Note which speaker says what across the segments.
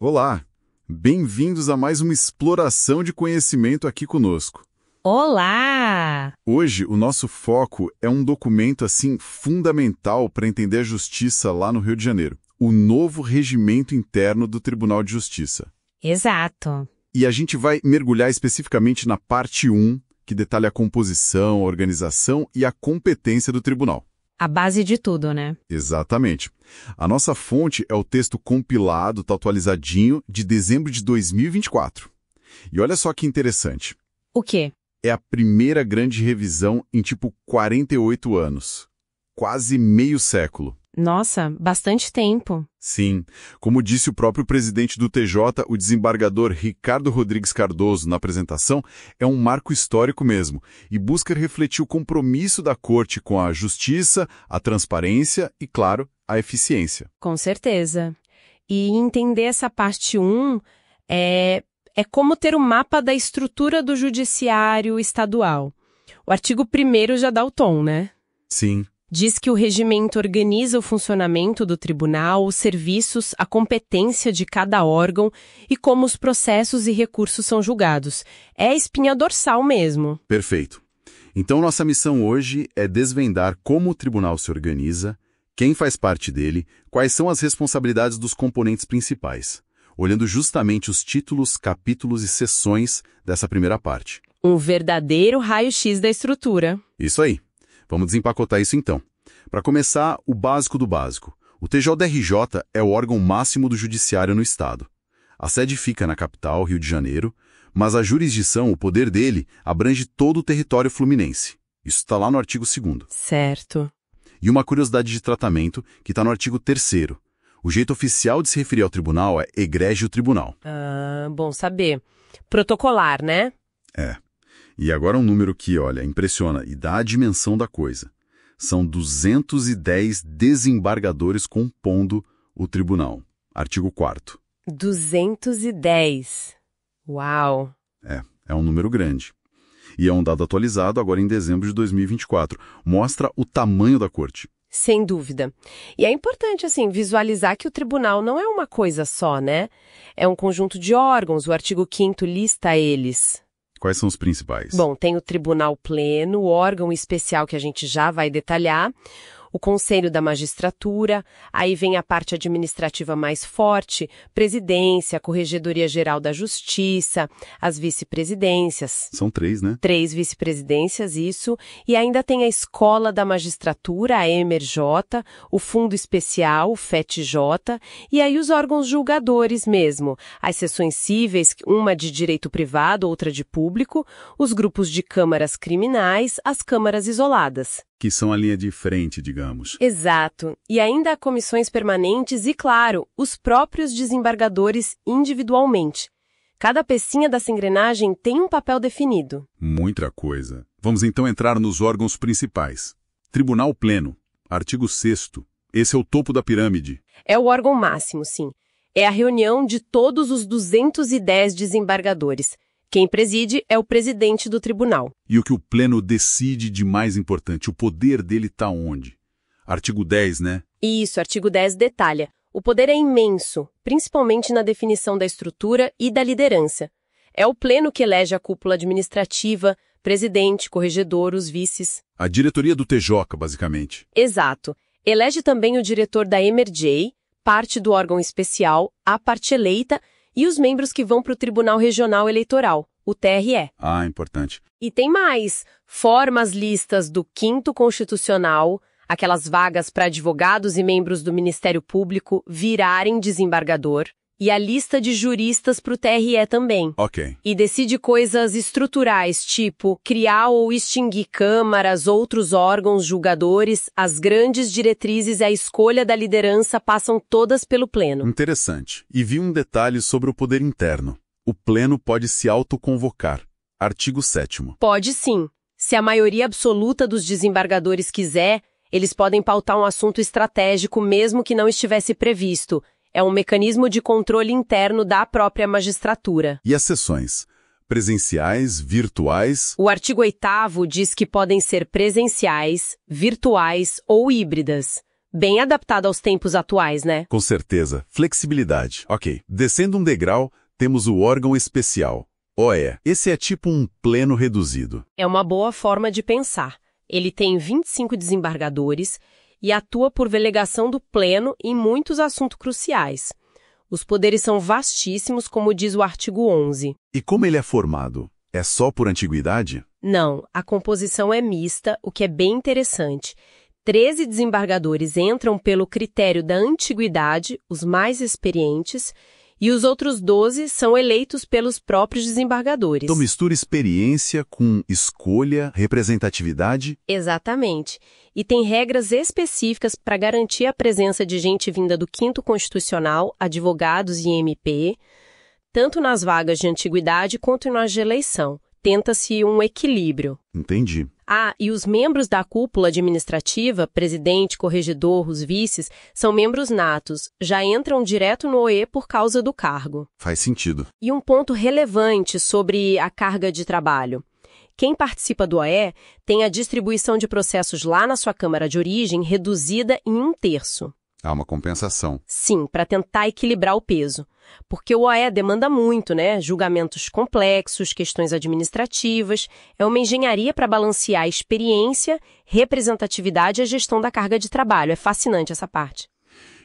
Speaker 1: Olá, bem-vindos a mais uma exploração de conhecimento aqui conosco.
Speaker 2: Olá!
Speaker 1: Hoje, o nosso foco é um documento assim fundamental para entender a justiça lá no Rio de Janeiro, o novo regimento interno do Tribunal de Justiça.
Speaker 2: Exato.
Speaker 1: E a gente vai mergulhar especificamente na parte 1, que detalha a composição, a organização e a competência do tribunal.
Speaker 2: A base de tudo, né?
Speaker 1: Exatamente. A nossa fonte é o texto compilado, tá atualizadinho, de dezembro de 2024. E olha só que interessante.
Speaker 2: O quê?
Speaker 1: É a primeira grande revisão em tipo 48 anos. Quase meio século.
Speaker 2: Nossa, bastante tempo.
Speaker 1: Sim. Como disse o próprio presidente do TJ, o desembargador Ricardo Rodrigues Cardoso, na apresentação, é um marco histórico mesmo e busca refletir o compromisso da Corte com a justiça, a transparência e, claro, a eficiência.
Speaker 2: Com certeza. E entender essa parte 1 é como ter o mapa da estrutura do judiciário estadual. O artigo 1º já dá o tom, né?
Speaker 1: Sim.
Speaker 2: Diz que o regimento organiza o funcionamento do tribunal, os serviços, a competência de cada órgão e como os processos e recursos são julgados. É a espinha dorsal mesmo.
Speaker 1: Perfeito. Então, nossa missão hoje é desvendar como o tribunal se organiza, quem faz parte dele, quais são as responsabilidades dos componentes principais, olhando justamente os títulos, capítulos e seções dessa primeira parte.
Speaker 2: Um verdadeiro raio-x da estrutura.
Speaker 1: Isso aí. Vamos desempacotar isso então. Para começar, o básico do básico. O TJRJ é o órgão máximo do judiciário no Estado. A sede fica na capital, Rio de Janeiro, mas a jurisdição, o poder dele, abrange todo o território fluminense. Isso está lá no artigo 2º.
Speaker 2: Certo.
Speaker 1: E uma curiosidade de tratamento que está no artigo 3º. O jeito oficial de se referir ao tribunal é egrégio tribunal.
Speaker 2: Ah, bom saber. Protocolar, né?
Speaker 1: É. E agora um número que, olha, impressiona e dá a dimensão da coisa. São 210 desembargadores compondo o tribunal. Artigo 4º.
Speaker 2: 210. Uau!
Speaker 1: É um número grande. E é um dado atualizado agora em dezembro de 2024. Mostra o tamanho da corte.
Speaker 2: Sem dúvida. E é importante, visualizar que o tribunal não é uma coisa só, né? É um conjunto de órgãos. O artigo 5º lista eles.
Speaker 1: Quais são os principais?
Speaker 2: Bom, tem o Tribunal Pleno, o órgão especial que a gente já vai detalhar, o Conselho da Magistratura, aí vem a parte administrativa mais forte, Presidência, Corregedoria Geral da Justiça, as vice-presidências.
Speaker 1: São 3, né?
Speaker 2: 3 vice-presidências, isso. E ainda tem a Escola da Magistratura, a EMERJ, o Fundo Especial, o FETJ, e aí os órgãos julgadores mesmo, as seções cíveis, uma de direito privado, outra de público, os grupos de câmaras criminais, as câmaras isoladas.
Speaker 1: Que são a linha de frente, digamos.
Speaker 2: Exato. E ainda há comissões permanentes e, claro, os próprios desembargadores individualmente. Cada pecinha dessa engrenagem tem um papel definido.
Speaker 1: Muita coisa. Vamos então entrar nos órgãos principais. Tribunal Pleno, artigo 6º. Esse é o topo da pirâmide.
Speaker 2: É o órgão máximo, sim. É a reunião de todos os 210 desembargadores. Quem preside é o presidente do tribunal.
Speaker 1: E o que o Pleno decide de mais importante, o poder dele está onde? Artigo 10, né?
Speaker 2: Isso, artigo 10 detalha. O poder é imenso, principalmente na definição da estrutura e da liderança. É o Pleno que elege a cúpula administrativa, presidente, corregedor, os vices.
Speaker 1: A diretoria do TJ, basicamente.
Speaker 2: Exato. Elege também o diretor da EMERJ, parte do órgão especial, a parte eleita, e os membros que vão para o Tribunal Regional Eleitoral, o TRE.
Speaker 1: Ah, importante.
Speaker 2: E tem mais. Forma as listas do 5º Constitucional, aquelas vagas para advogados e membros do Ministério Público virarem desembargador, e a lista de juristas para o TRE também.
Speaker 1: Ok.
Speaker 2: E decide coisas estruturais, tipo criar ou extinguir câmaras, outros órgãos julgadores, as grandes diretrizes e a escolha da liderança passam todas pelo Pleno.
Speaker 1: Interessante. E vi um detalhe sobre o poder interno. O Pleno pode se autoconvocar. Artigo 7º.
Speaker 2: Pode sim. Se a maioria absoluta dos desembargadores quiser, eles podem pautar um assunto estratégico mesmo que não estivesse previsto. É um mecanismo de controle interno da própria magistratura.
Speaker 1: E as sessões? Presenciais, virtuais?
Speaker 2: O artigo 8º diz que podem ser presenciais, virtuais ou híbridas. Bem adaptado aos tempos atuais, né?
Speaker 1: Com certeza. Flexibilidade. Ok. Descendo um degrau, temos o órgão especial. OE. Esse é tipo um pleno reduzido.
Speaker 2: É uma boa forma de pensar. Ele tem 25 desembargadores e atua por delegação do pleno em muitos assuntos cruciais. Os poderes são vastíssimos, como diz o artigo 11.
Speaker 1: E como ele é formado? É só por antiguidade?
Speaker 2: Não, a composição é mista, o que é bem interessante. 13 desembargadores entram pelo critério da antiguidade, os mais experientes, e os outros 12 são eleitos pelos próprios desembargadores.
Speaker 1: Então mistura experiência com escolha, representatividade?
Speaker 2: Exatamente. E tem regras específicas para garantir a presença de gente vinda do Quinto Constitucional, advogados e MP, tanto nas vagas de antiguidade quanto nas de eleição. Tenta-se um equilíbrio.
Speaker 1: Entendi.
Speaker 2: Ah, e os membros da cúpula administrativa, presidente, corregedor, os vices, são membros natos, já entram direto no OE por causa do cargo.
Speaker 1: Faz sentido.
Speaker 2: E um ponto relevante sobre a carga de trabalho. Quem participa do OE tem a distribuição de processos lá na sua Câmara de origem reduzida em 1/3.
Speaker 1: Há uma compensação.
Speaker 2: Sim, para tentar equilibrar o peso. Porque o OE demanda muito, né? Julgamentos complexos, questões administrativas. É uma engenharia para balancear a experiência, representatividade e a gestão da carga de trabalho. É fascinante essa parte.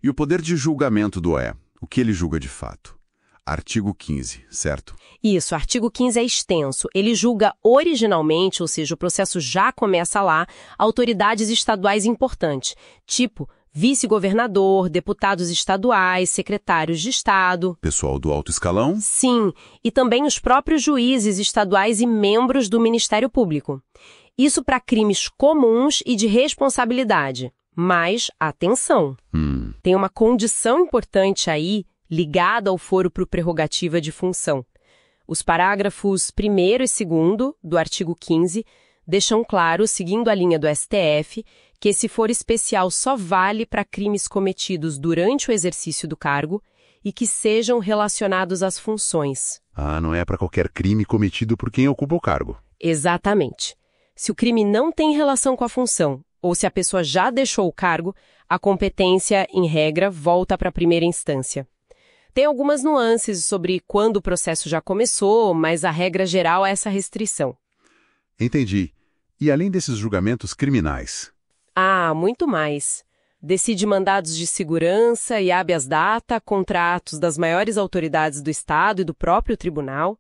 Speaker 1: E o poder de julgamento do OE? O que ele julga de fato? Artigo 15, certo?
Speaker 2: Isso, o artigo 15 é extenso. Ele julga originalmente, ou seja, o processo já começa lá, autoridades estaduais importantes, tipo vice-governador, deputados estaduais, secretários de Estado.
Speaker 1: Pessoal do alto escalão?
Speaker 2: Sim, e também os próprios juízes estaduais e membros do Ministério Público. Isso para crimes comuns e de responsabilidade. Mas, atenção, tem uma condição importante aí ligada ao foro por prerrogativa de função. Os parágrafos 1º e 2º do artigo 15 deixam claro, seguindo a linha do STF, que esse foro especial só vale para crimes cometidos durante o exercício do cargo e que sejam relacionados às funções.
Speaker 1: Ah, não é para qualquer crime cometido por quem ocupa o cargo.
Speaker 2: Exatamente. Se o crime não tem relação com a função, ou se a pessoa já deixou o cargo, a competência, em regra, volta para a primeira instância. Tem algumas nuances sobre quando o processo já começou, mas a regra geral é essa restrição.
Speaker 1: Entendi. E além desses julgamentos criminais?
Speaker 2: Ah, muito mais. Decide mandados de segurança e habeas data contra atos das maiores autoridades do Estado e do próprio tribunal.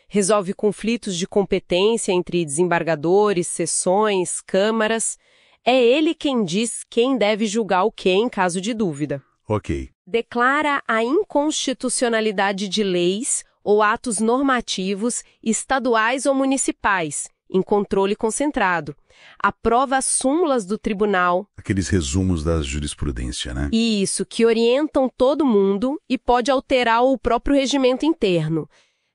Speaker 2: Resolve conflitos de competência entre desembargadores, sessões, câmaras. É ele quem diz quem deve julgar o quê em caso de dúvida.
Speaker 1: Ok.
Speaker 2: Declara a inconstitucionalidade de leis ou atos normativos estaduais ou municipais, em controle concentrado. Aprova as súmulas do tribunal.
Speaker 1: Aqueles resumos da jurisprudência, né?
Speaker 2: Isso, que orientam todo mundo e pode alterar o próprio regimento interno.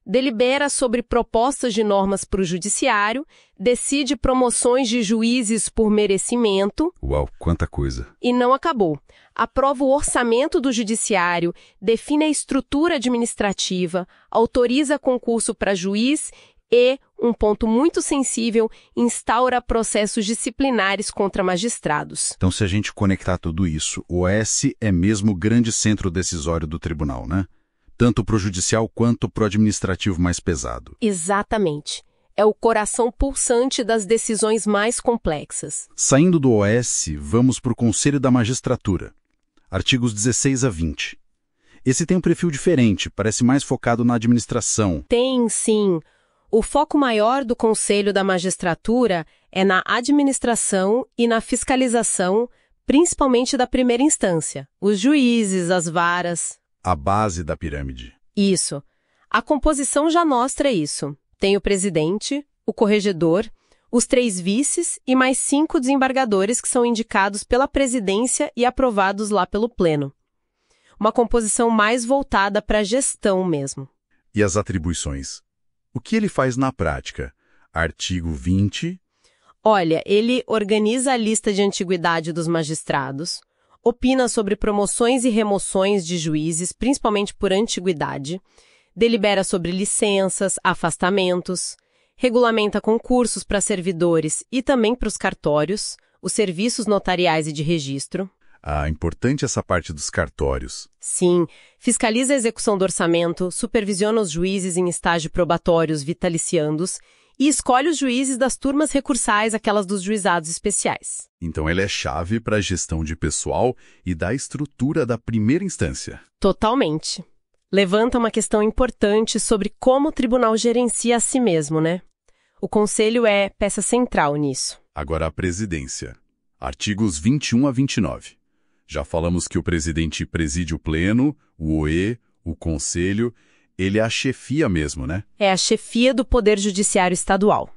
Speaker 2: Delibera sobre propostas de normas para o judiciário, decide promoções de juízes por merecimento.
Speaker 1: Uau, quanta coisa.
Speaker 2: E não acabou. Aprova o orçamento do judiciário, define a estrutura administrativa, autoriza concurso para juiz e, um ponto muito sensível, instaura processos disciplinares contra magistrados.
Speaker 1: Então, se a gente conectar tudo isso, o OS é mesmo o grande centro decisório do tribunal, né? Tanto para o judicial quanto para o administrativo mais pesado.
Speaker 2: Exatamente. É o coração pulsante das decisões mais complexas.
Speaker 1: Saindo do OS, vamos para o Conselho da Magistratura. Artigos 16 a 20. Esse tem um perfil diferente, parece mais focado na administração.
Speaker 2: Tem, sim. O foco maior do Conselho da Magistratura é na administração e na fiscalização, principalmente da primeira instância, os juízes, as varas.
Speaker 1: A base da pirâmide.
Speaker 2: Isso. A composição já mostra isso. Tem o presidente, o corregedor, os 3 vices e mais 5 desembargadores que são indicados pela presidência e aprovados lá pelo pleno. Uma composição mais voltada para a gestão mesmo.
Speaker 1: E as atribuições? O que ele faz na prática? Artigo 20.
Speaker 2: Olha, ele organiza a lista de antiguidade dos magistrados, opina sobre promoções e remoções de juízes, principalmente por antiguidade, delibera sobre licenças, afastamentos, regulamenta concursos para servidores e também para os cartórios, os serviços notariais e de registro.
Speaker 1: Ah, importante essa parte dos cartórios.
Speaker 2: Sim, fiscaliza a execução do orçamento, supervisiona os juízes em estágio probatórios vitaliciandos e escolhe os juízes das turmas recursais, aquelas dos juizados especiais.
Speaker 1: Então ele é chave para a gestão de pessoal e da estrutura da primeira instância.
Speaker 2: Totalmente. Levanta uma questão importante sobre como o tribunal gerencia a si mesmo, né? O conselho é peça central nisso.
Speaker 1: Agora a presidência. Artigos 21 a 29. Já falamos que o presidente preside o pleno, o OE, o conselho. Ele é a chefia mesmo, né?
Speaker 2: É a chefia do Poder Judiciário Estadual.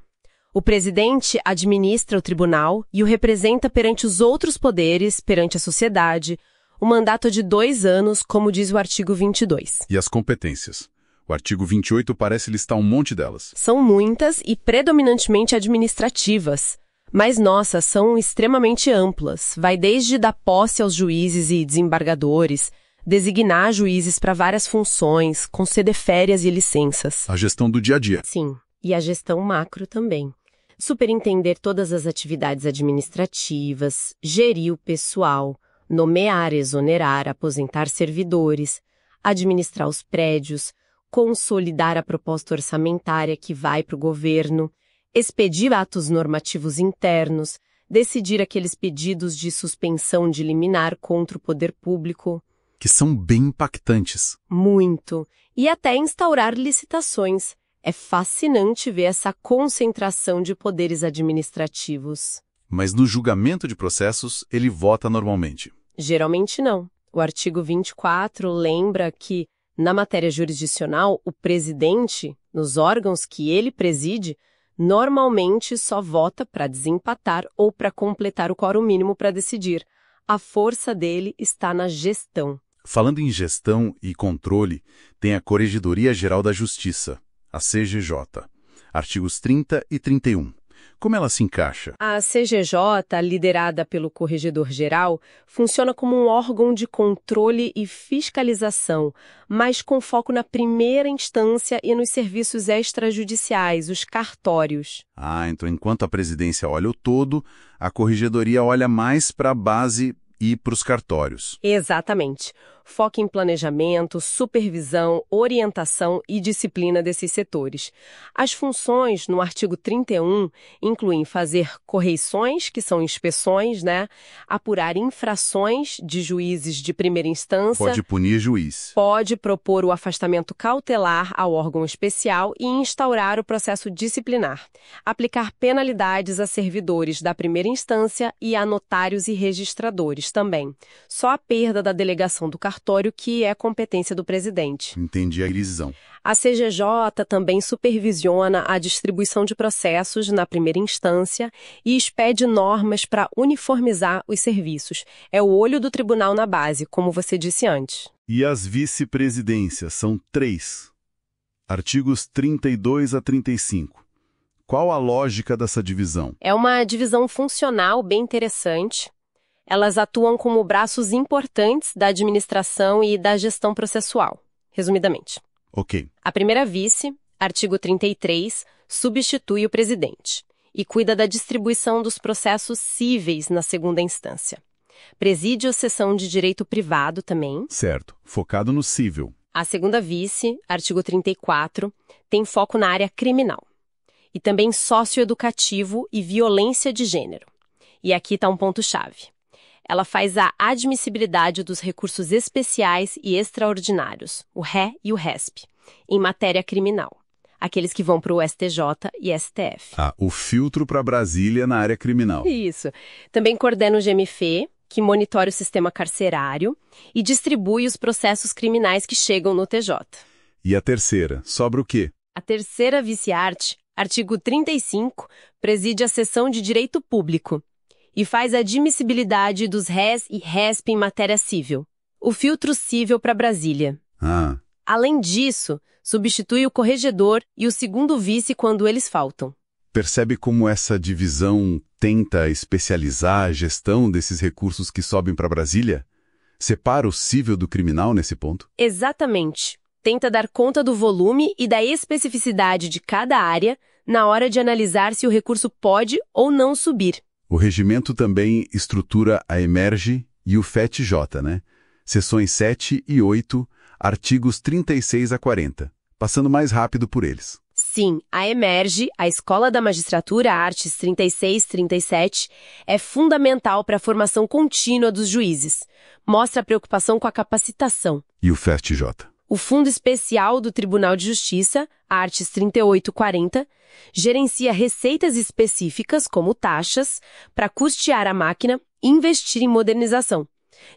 Speaker 2: O presidente administra o tribunal e o representa perante os outros poderes, perante a sociedade. O mandato é de 2 anos, como diz o artigo 22.
Speaker 1: E as competências? O artigo 28 parece listar um monte delas.
Speaker 2: São muitas e predominantemente administrativas. Mas, nossa, são extremamente amplas. Vai desde dar posse aos juízes e desembargadores, designar juízes para várias funções, conceder férias e licenças.
Speaker 1: A gestão do dia a dia.
Speaker 2: Sim, e a gestão macro também. Superintender todas as atividades administrativas, gerir o pessoal, nomear, exonerar, aposentar servidores, administrar os prédios, consolidar a proposta orçamentária que vai para o governo, expedir atos normativos internos, decidir aqueles pedidos de suspensão de liminar contra o poder público.
Speaker 1: Que são bem impactantes.
Speaker 2: Muito. E até instaurar licitações. É fascinante ver essa concentração de poderes administrativos.
Speaker 1: Mas no julgamento de processos, ele vota normalmente.
Speaker 2: Geralmente não. O artigo 24 lembra que, na matéria jurisdicional, o presidente, nos órgãos que ele preside, normalmente só vota para desempatar ou para completar o quórum mínimo para decidir. A força dele está na gestão.
Speaker 1: Falando em gestão e controle, tem a Corregedoria Geral da Justiça, a CGJ, artigos 30 e 31. Como ela se encaixa?
Speaker 2: A CGJ, liderada pelo Corregedor-Geral, funciona como um órgão de controle e fiscalização, mas com foco na primeira instância e nos serviços extrajudiciais, os cartórios.
Speaker 1: Ah, então enquanto a presidência olha o todo, a Corregedoria olha mais para a base e para os cartórios.
Speaker 2: Exatamente. Foca em planejamento, supervisão, orientação e disciplina desses setores. As funções, no artigo 31, incluem fazer correições, que são inspeções, né? Apurar infrações de juízes de primeira instância.
Speaker 1: Pode punir juiz.
Speaker 2: Pode propor o afastamento cautelar ao órgão especial e instaurar o processo disciplinar. Aplicar penalidades a servidores da primeira instância e a notários e registradores também. Só a perda da delegação do cartório que é competência do presidente.
Speaker 1: Entendi a decisão.
Speaker 2: A CGJ também supervisiona a distribuição de processos na primeira instância e expede normas para uniformizar os serviços. É o olho do tribunal na base, como você disse antes.
Speaker 1: E as vice-presidências são 3. Artigos 32 a 35. Qual a lógica dessa divisão?
Speaker 2: É uma divisão funcional bem interessante. Elas atuam como braços importantes da administração e da gestão processual, resumidamente.
Speaker 1: Ok.
Speaker 2: A primeira vice, artigo 33, substitui o presidente e cuida da distribuição dos processos cíveis na segunda instância. Preside a seção de direito privado também.
Speaker 1: Certo, focado no cível.
Speaker 2: A segunda vice, artigo 34, tem foco na área criminal. E também socioeducativo e violência de gênero. E aqui está um ponto-chave. Ela faz a admissibilidade dos recursos especiais e extraordinários, o RE e o RESP, em matéria criminal. Aqueles que vão para o STJ e STF.
Speaker 1: Ah, o filtro para Brasília na área criminal.
Speaker 2: Isso. Também coordena o GMF, que monitora o sistema carcerário e distribui os processos criminais que chegam no TJ.
Speaker 1: E a terceira, sobra o quê?
Speaker 2: A terceira vice-arte, artigo 35, preside a seção de direito público e faz a admissibilidade dos RES e RESP em matéria civil. O filtro civil para Brasília.
Speaker 1: Ah.
Speaker 2: Além disso, substitui o corregedor e o segundo vice quando eles faltam.
Speaker 1: Percebe como essa divisão tenta especializar a gestão desses recursos que sobem para Brasília? Separa o civil do criminal nesse ponto?
Speaker 2: Exatamente. Tenta dar conta do volume e da especificidade de cada área na hora de analisar se o recurso pode ou não subir.
Speaker 1: O regimento também estrutura a Emerge E o FET-J, né? Seções 7 e 8, artigos 36 a 40. Passando mais rápido por eles.
Speaker 2: Sim, a EMERGE, a Escola da Magistratura, artes 36 e 37, é fundamental para a formação contínua dos juízes. Mostra a preocupação com a capacitação.
Speaker 1: E o FEST-J?
Speaker 2: O Fundo Especial do Tribunal de Justiça, artes 38 e 40, gerencia receitas específicas, como taxas, para custear a máquina e investir em modernização.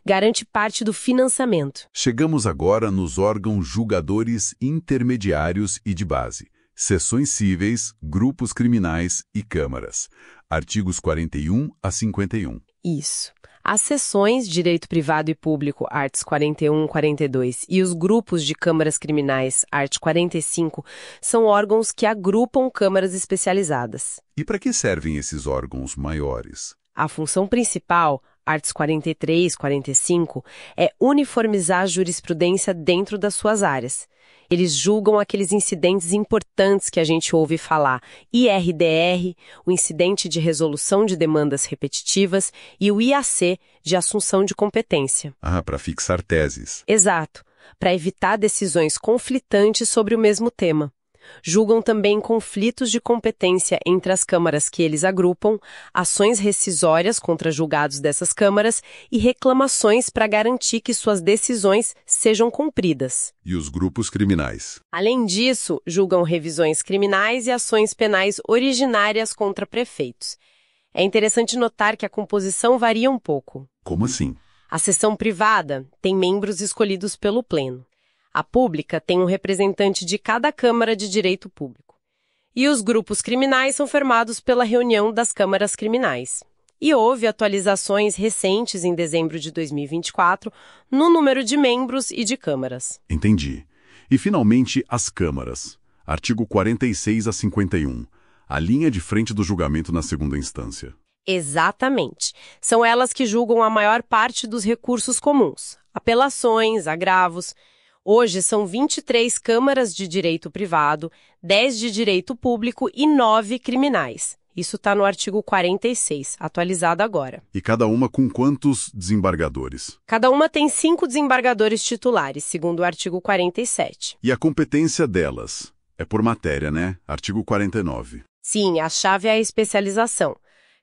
Speaker 2: Garante parte do financiamento.
Speaker 1: Chegamos agora nos órgãos julgadores intermediários e de base. Seções cíveis, grupos criminais e câmaras. Artigos 41 a 51.
Speaker 2: Isso. As seções Direito Privado e Público, arts 41 e 42, e os grupos de câmaras criminais, art. 45, são órgãos que agrupam câmaras especializadas.
Speaker 1: E para que servem esses órgãos maiores?
Speaker 2: A função principal, arts. 43 e 45, é uniformizar a jurisprudência dentro das suas áreas. Eles julgam aqueles incidentes importantes que a gente ouve falar, IRDR, o Incidente de Resolução de Demandas Repetitivas, e o IAC, de Assunção de Competência.
Speaker 1: Ah, para fixar teses.
Speaker 2: Exato, para evitar decisões conflitantes sobre o mesmo tema. Julgam também conflitos de competência entre as câmaras que eles agrupam, ações rescisórias contra julgados dessas câmaras e reclamações para garantir que suas decisões sejam cumpridas.
Speaker 1: E os grupos criminais?
Speaker 2: Além disso, julgam revisões criminais e ações penais originárias contra prefeitos. É interessante notar que a composição varia um pouco.
Speaker 1: Como assim?
Speaker 2: A seção privada tem membros escolhidos pelo Pleno. A pública tem um representante de cada Câmara de Direito Público. E os grupos criminais são formados pela reunião das câmaras criminais. E houve atualizações recentes em dezembro de 2024 no número de membros e de câmaras.
Speaker 1: Entendi. E, finalmente, as câmaras. Artigo 46 a 51. A linha de frente do julgamento na segunda instância.
Speaker 2: Exatamente. São elas que julgam a maior parte dos recursos comuns. Apelações, agravos. Hoje são 23 câmaras de direito privado, 10 de direito público e 9 criminais. Isso está no artigo 46, atualizado agora.
Speaker 1: E cada uma com quantos desembargadores?
Speaker 2: Cada uma tem 5 desembargadores titulares, segundo o artigo 47.
Speaker 1: E a competência delas? É por matéria, né? Artigo 49.
Speaker 2: Sim, a chave é a especialização.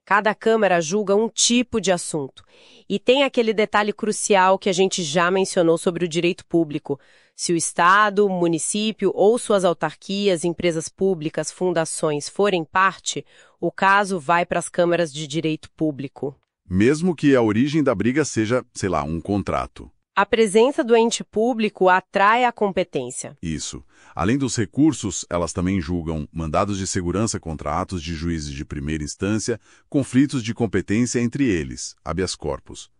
Speaker 2: Cada câmara julga um tipo de assunto. E tem aquele detalhe crucial que a gente já mencionou sobre o direito público. Se o Estado, município ou suas autarquias, empresas públicas, fundações forem parte, o caso vai para as câmaras de direito público.
Speaker 1: Mesmo que a origem da briga seja, sei lá, um contrato.
Speaker 2: A presença do ente público atrai a competência.
Speaker 1: Isso. Além dos recursos, elas também julgam mandados de segurança contra atos de juízes de primeira instância, conflitos de competência entre eles, habeas corpus.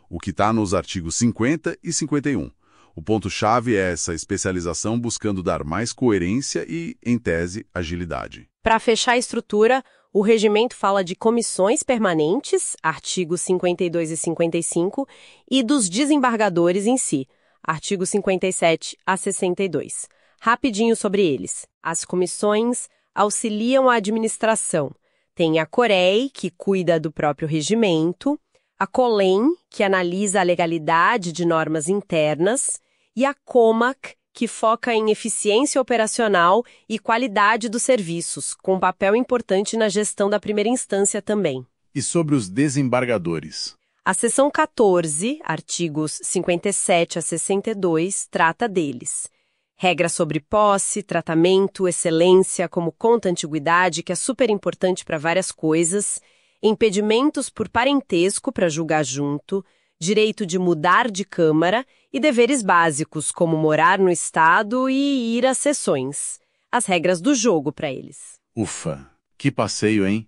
Speaker 1: O que está nos artigos 50 e 51. O ponto-chave é essa especialização buscando dar mais coerência e, em tese, agilidade.
Speaker 2: Para fechar a estrutura, o regimento fala de comissões permanentes, artigos 52 e 55, e dos desembargadores em si, artigos 57 a 62. Rapidinho sobre eles. As comissões auxiliam a administração. Tem a COREI, que cuida do próprio regimento, a COLEM, que analisa a legalidade de normas internas, e a COMAC, que foca em eficiência operacional e qualidade dos serviços, com papel importante na gestão da primeira instância também.
Speaker 3: E sobre os desembargadores?
Speaker 2: A seção 14, artigos 57 a 62, trata deles. Regras sobre posse, tratamento, excelência, como conta antiguidade, que é super importante para várias coisas, impedimentos por parentesco para julgar junto, direito de mudar de câmara e deveres básicos, como morar no Estado e ir às sessões. As regras do jogo para eles.
Speaker 3: Ufa, que passeio, hein?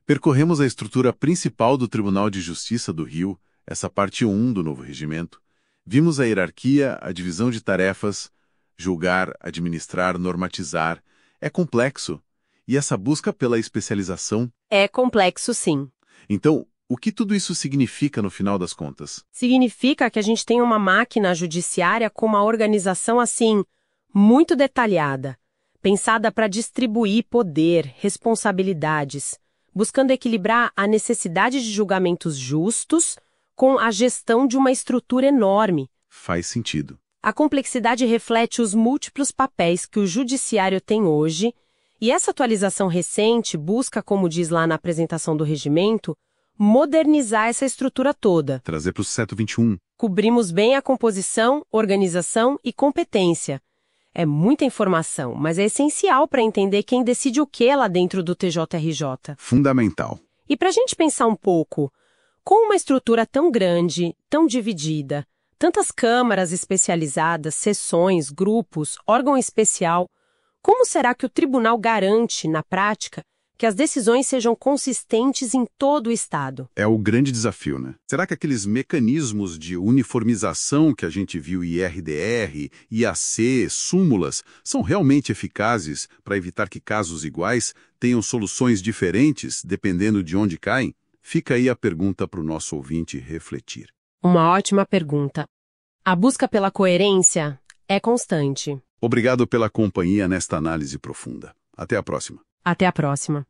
Speaker 3: Percorremos a estrutura principal do Tribunal de Justiça do Rio, essa parte 1 do novo regimento. Vimos a hierarquia, a divisão de tarefas, julgar, administrar, normatizar. É complexo. E essa busca pela especialização?
Speaker 2: É complexo, sim.
Speaker 3: Então, o que tudo isso significa no final das contas?
Speaker 2: Significa que a gente tem uma máquina judiciária com uma organização, assim, muito detalhada, pensada para distribuir poder, responsabilidades, buscando equilibrar a necessidade de julgamentos justos com a gestão de uma estrutura enorme.
Speaker 3: Faz sentido.
Speaker 2: A complexidade reflete os múltiplos papéis que o judiciário tem hoje, e essa atualização recente busca, como diz lá na apresentação do regimento, modernizar essa estrutura toda.
Speaker 3: Trazer para o século XXI.
Speaker 2: Cobrimos bem a composição, organização e competência. É muita informação, mas é essencial para entender quem decide o que lá dentro do TJRJ.
Speaker 3: Fundamental.
Speaker 2: E para a gente pensar um pouco, com uma estrutura tão grande, tão dividida, tantas câmaras especializadas, seções, grupos, órgão especial, como será que o tribunal garante, na prática, que as decisões sejam consistentes em todo o Estado?
Speaker 1: É o grande desafio, né? Será que aqueles mecanismos de uniformização que a gente viu em IRDR, IAC, súmulas, são realmente eficazes para evitar que casos iguais tenham soluções diferentes dependendo de onde caem? Fica aí a pergunta para o nosso ouvinte refletir.
Speaker 2: Uma ótima pergunta. A busca pela coerência é constante.
Speaker 1: Obrigado pela companhia nesta análise profunda. Até a próxima.
Speaker 2: Até a próxima.